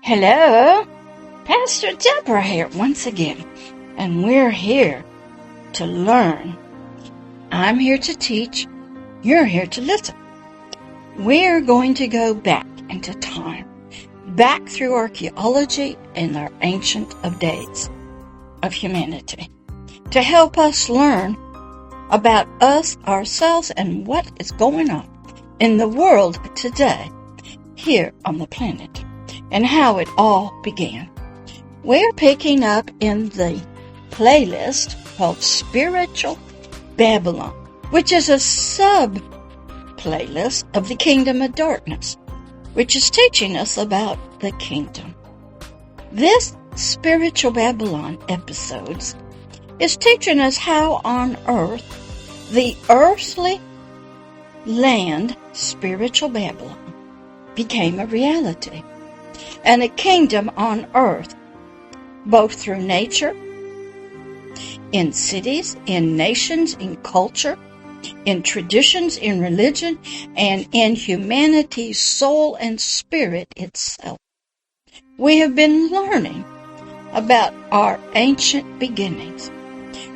Hello, Pastor Deborah here once again, and we're here to learn. I'm here to teach, you're here to listen. We're going to go back into time, back through archaeology and our ancient of days of humanity, to help us learn about us, ourselves, and what is going on in the world today, here on the planet, and how it all began. We're picking up in the playlist called Spiritual Babylon, which is a sub-playlist of the Kingdom of Darkness, which is teaching us about the kingdom. This Spiritual Babylon episodes is teaching us how on earth the earthly land, Spiritual Babylon, became a reality, and a kingdom on earth, both through nature, in cities, in nations, in culture, in traditions, in religion, and in humanity's soul and spirit itself. We have been learning about our ancient beginnings.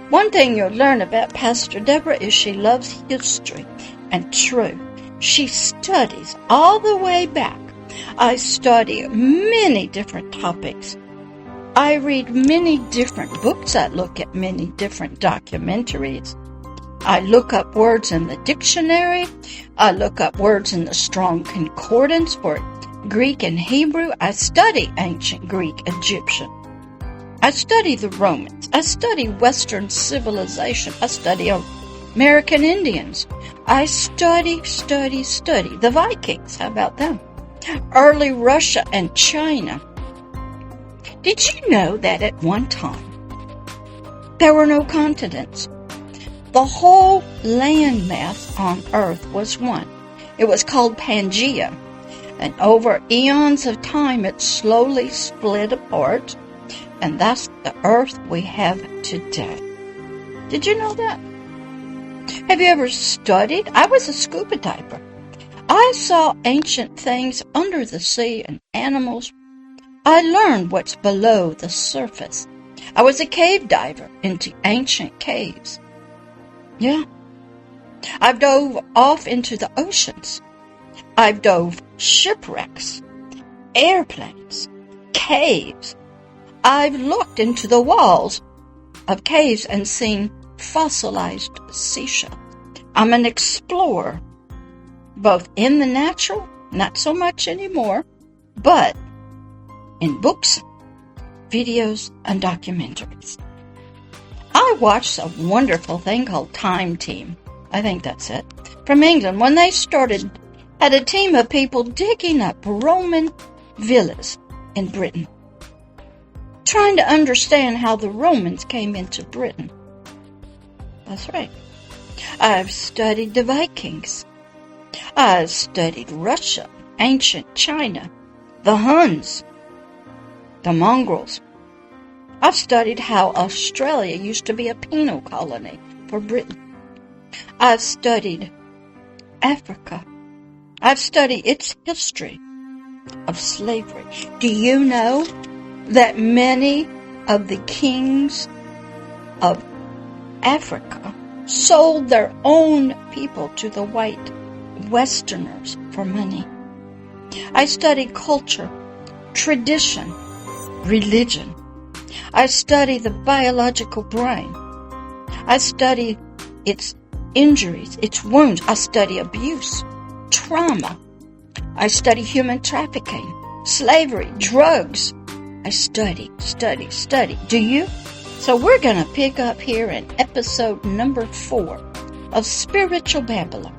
One thing you'll learn about Pastor Deborah is she loves history and truth. She studies all the way back. I study many different topics. I read many different books. I look at many different documentaries. I look up words in the dictionary. I look up words in the Strong Concordance for Greek and Hebrew. I study ancient Greek, Egyptian. I study the Romans. I study Western civilization. I study American Indians. I study the Vikings. How about them? Early Russia and China. Did you know that at one time there were no continents? The whole landmass on Earth was one. It was called Pangea, and over eons of time it slowly split apart, and that's the Earth we have today. Did you know that? Have you ever studied? I was a scuba diver. I saw ancient things under the sea and animals. I learned what's below the surface. I was a cave diver into ancient caves. Yeah. I've dove off into the oceans. I've dove shipwrecks, airplanes, caves. I've looked into the walls of caves and seen fossilized seashells. I'm an explorer, both in the natural, not so much anymore, but in books, videos, and documentaries. I watched a wonderful thing called Time Team, I think that's it, from England, when they had a team of people digging up Roman villas in Britain, trying to understand how the Romans came into Britain. That's right. I've studied the Vikings. I've studied Russia, ancient China, the Huns, the Mongols. I've studied how Australia used to be a penal colony for Britain. I've studied Africa. I've studied its history of slavery. Do you know that many of the kings of Africa sold their own people to the white Westerners for money? I study culture, tradition, religion. I study the biological brain. I study its injuries, its wounds. I study abuse, trauma. I study human trafficking, slavery, drugs. I study. Do you? So we're going to pick up here in episode number 4 of Spiritual Babylon.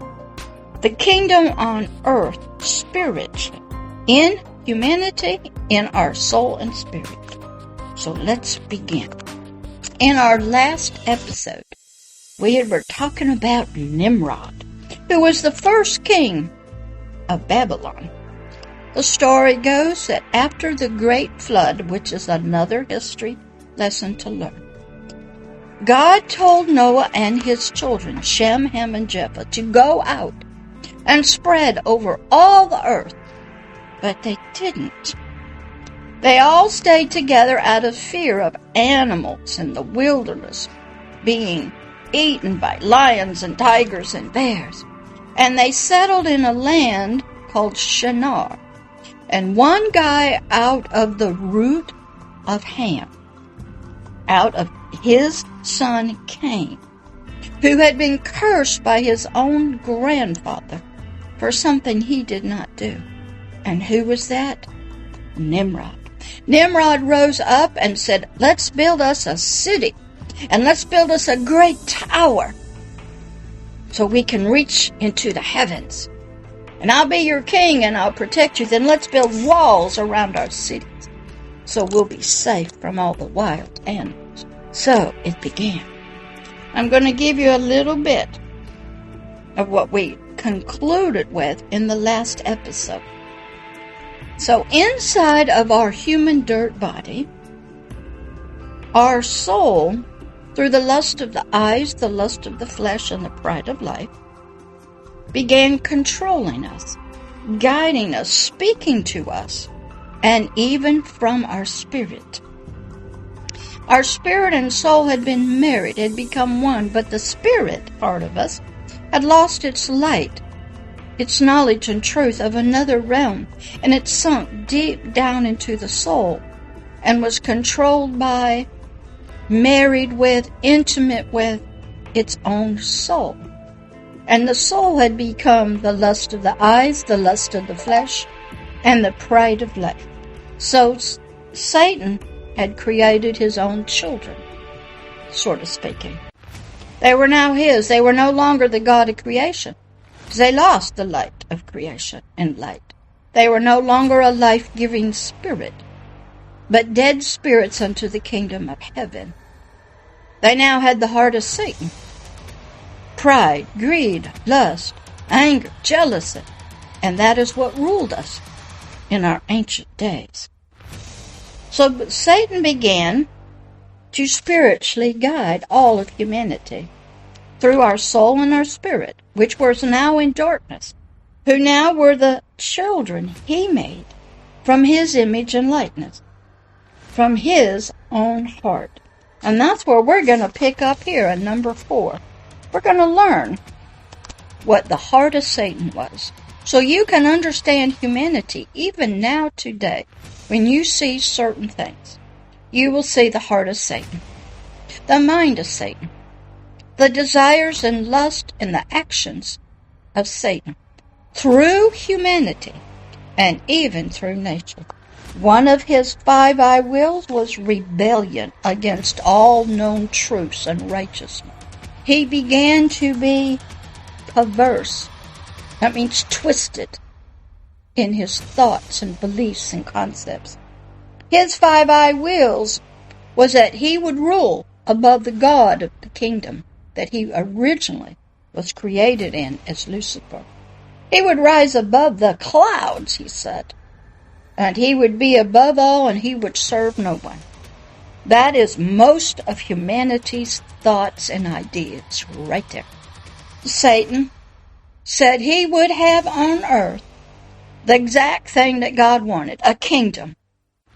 The kingdom on earth, spiritually, in humanity, in our soul and spirit. So let's begin. In our last episode, we were talking about Nimrod, who was the first king of Babylon. The story goes that after the great flood, which is another history lesson to learn, God told Noah and his children, Shem, Ham, and Japheth, to go out and spread over all the earth. But they didn't. They all stayed together out of fear of animals in the wilderness being eaten by lions and tigers and bears. And they settled in a land called Shinar. And one guy out of the root of Ham, out of his son Cain, who had been cursed by his own grandfather for something he did not do. And who was that? Nimrod. Nimrod rose up and said, let's build us a city, and let's build us a great tower so we can reach into the heavens. And I'll be your king and I'll protect you. Then let's build walls around our cities so we'll be safe from all the wild animals. So it began. I'm going to give you a little bit of what we concluded with in the last episode. So inside of our human dirt body, our soul, through the lust of the eyes, the lust of the flesh, and the pride of life, began controlling us, guiding us, speaking to us, and even from our spirit. Our spirit and soul had been married, had become one, but the spirit part of us had lost its light, its knowledge and truth of another realm, and it sunk deep down into the soul and was controlled by, married with, intimate with its own soul. And the soul had become the lust of the eyes, the lust of the flesh, and the pride of life. So Satan had created his own children, sort of speaking. They were now his. They were no longer the God of creation. They lost the light of creation and light. They were no longer a life-giving spirit, but dead spirits unto the kingdom of heaven. They now had the heart of Satan. Pride, greed, lust, anger, jealousy, and that is what ruled us in our ancient days. So Satan began to spiritually guide all of humanity through our soul and our spirit, which was now in darkness, who now were the children he made from his image and likeness, from his own heart. And that's where we're going to pick up here in number 4. We're going to learn what the heart of Satan was, so you can understand humanity even now today. When you see certain things, you will see the heart of Satan, the mind of Satan, the desires and lust and the actions of Satan through humanity and even through nature. One of his 5 I wills was rebellion against all known truths and righteousness. He began to be perverse. That means twisted in his thoughts and beliefs and concepts. His 5 I wills was that he would rule above the God of the kingdom that he originally was created in as Lucifer. He would rise above the clouds, he said, and he would be above all and he would serve no one. That is most of humanity's thoughts and ideas right there. Satan said he would have on earth the exact thing that God wanted, a kingdom,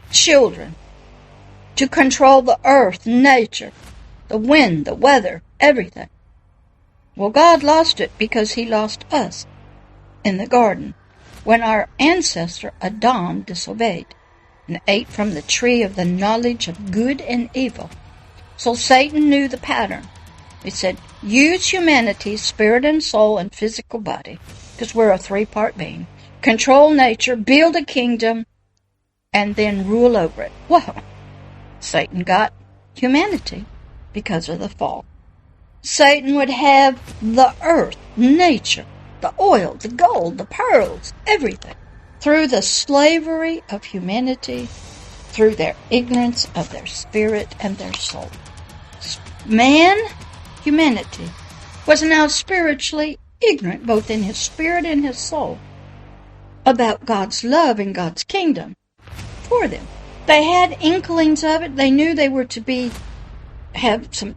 children, to control the earth, nature, the wind, the weather, everything. Well, God lost it because he lost us in the garden when our ancestor Adam disobeyed and ate from the tree of the knowledge of good and evil. So Satan knew the pattern. He said, use humanity's spirit and soul and physical body, because we're a 3-part being, control nature, build a kingdom, and then rule over it. Well, Satan got humanity because of the fall. Satan would have the earth, nature, the oil, the gold, the pearls, everything, through the slavery of humanity, through their ignorance of their spirit and their soul. Man, humanity, was now spiritually ignorant, both in his spirit and his soul, about God's love and God's kingdom for them. They had inklings of it. They knew they were to have some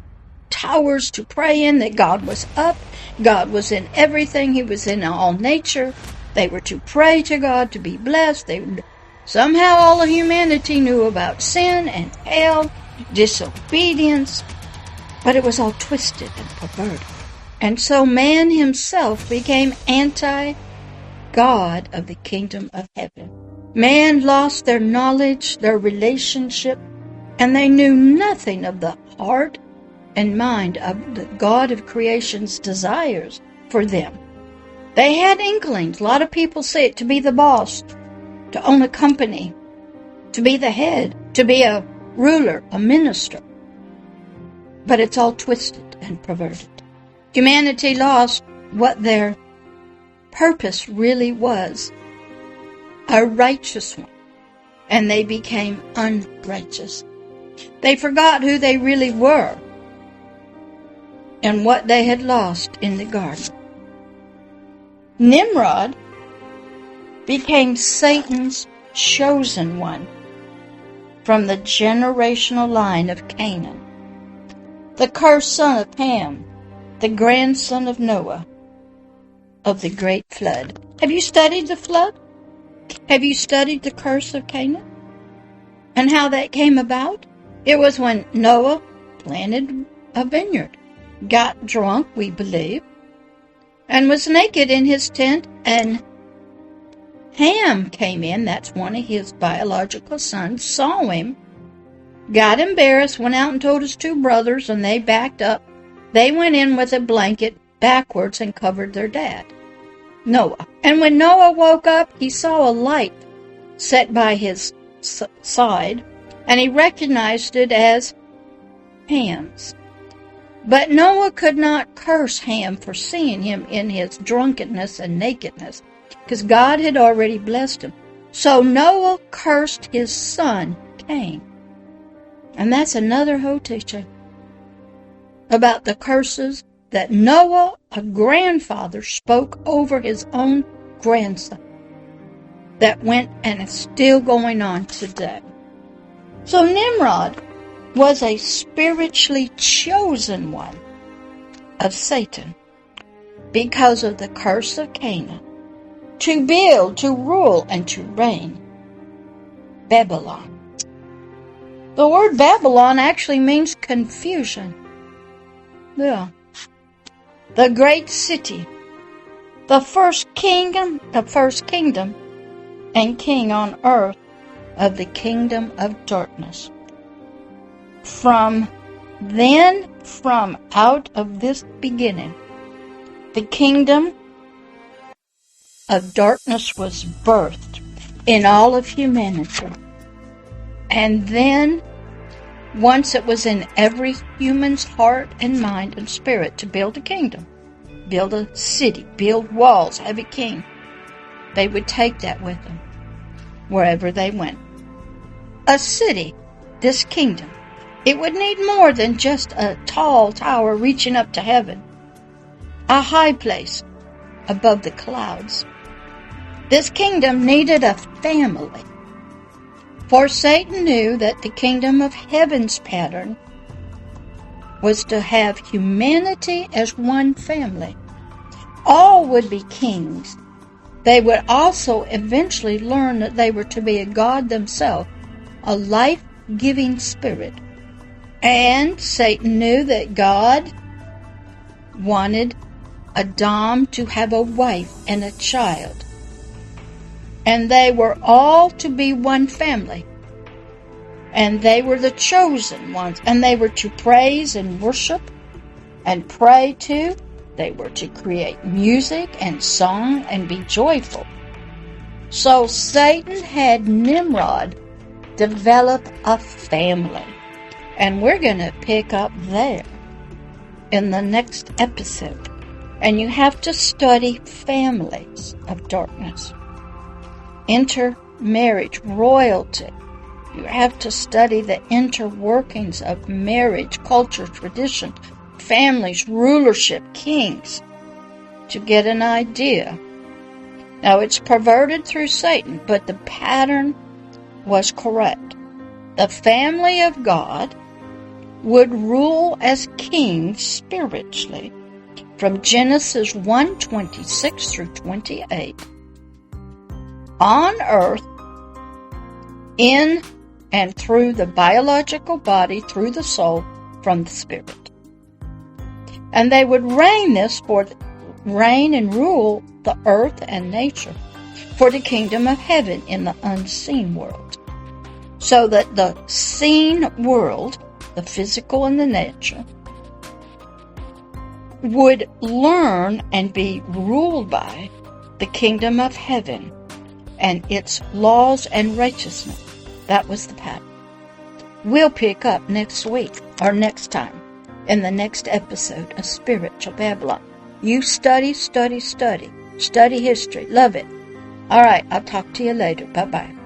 towers to pray in, that God was up. God was in everything. He was in all nature. They were to pray to God, to be blessed. They would Somehow all of humanity knew about sin and hell, disobedience, but it was all twisted and perverted. And so man himself became anti-God of the kingdom of heaven. Man lost their knowledge, their relationship, and they knew nothing of the heart and mind of the God of creation's desires for them. They had inklings. A lot of people say it, to be the boss, to own a company, to be the head, to be a ruler, a minister. But it's all twisted and perverted. Humanity lost what their purpose really was, a righteous one, and they became unrighteous. They forgot who they really were and what they had lost in the garden. Nimrod became Satan's chosen one from the generational line of Canaan, the cursed son of Ham, the grandson of Noah, of the great flood. Have you studied the flood? Have you studied the curse of Canaan and how that came about? It was when Noah planted a vineyard, got drunk, we believe, and was naked in his tent, and Ham came in, that's one of his biological sons, saw him, got embarrassed, went out and told his two brothers, and they backed up. They went in with a blanket backwards and covered their dad, Noah. And when Noah woke up, he saw a light set by his side, and he recognized it as Ham's. But Noah could not curse Ham for seeing him in his drunkenness and nakedness, because God had already blessed him. So Noah cursed his son, Cain. And that's another whole teaching about the curses that Noah, a grandfather, spoke over his own grandson that went and is still going on today. So Nimrod was a spiritually chosen one of Satan because of the curse of Canaan, to build, to rule, and to reign Babylon. The word Babylon actually means confusion. Yeah. The great city, the first kingdom and king on earth of the kingdom of darkness. From out of this beginning, the kingdom of darkness was birthed in all of humanity. And then, once it was in every human's heart and mind and spirit to build a kingdom, build a city, build walls, have a king, they would take that with them wherever they went. A city, this kingdom, it would need more than just a tall tower reaching up to heaven, a high place above the clouds. This kingdom needed a family. For Satan knew that the kingdom of heaven's pattern was to have humanity as one family. All would be kings. They would also eventually learn that they were to be a God themselves, a life-giving spirit. And Satan knew that God wanted Adam to have a wife and a child. And they were all to be one family. And they were the chosen ones. And they were to praise and worship and pray to. They were to create music and song and be joyful. So Satan had Nimrod develop a family. And we're going to pick up there in the next episode. And you have to study families of darkness. Intermarriage, royalty. You have to study the interworkings of marriage, culture, tradition, families, rulership, kings, to get an idea. Now, it's perverted through Satan, but the pattern was correct. The family of God would rule as kings spiritually from Genesis 1:26 through 28 on earth in and through the biological body, through the soul, from the spirit. And they would reign and rule the earth and nature for the kingdom of heaven in the unseen world. So that the seen world, the physical and the nature, would learn and be ruled by the kingdom of heaven and its laws and righteousness. That was the pattern. We'll pick up next week or next time in the next episode of Spiritual Babylon. You study history. Love it. All right, I'll talk to you later. Bye-bye.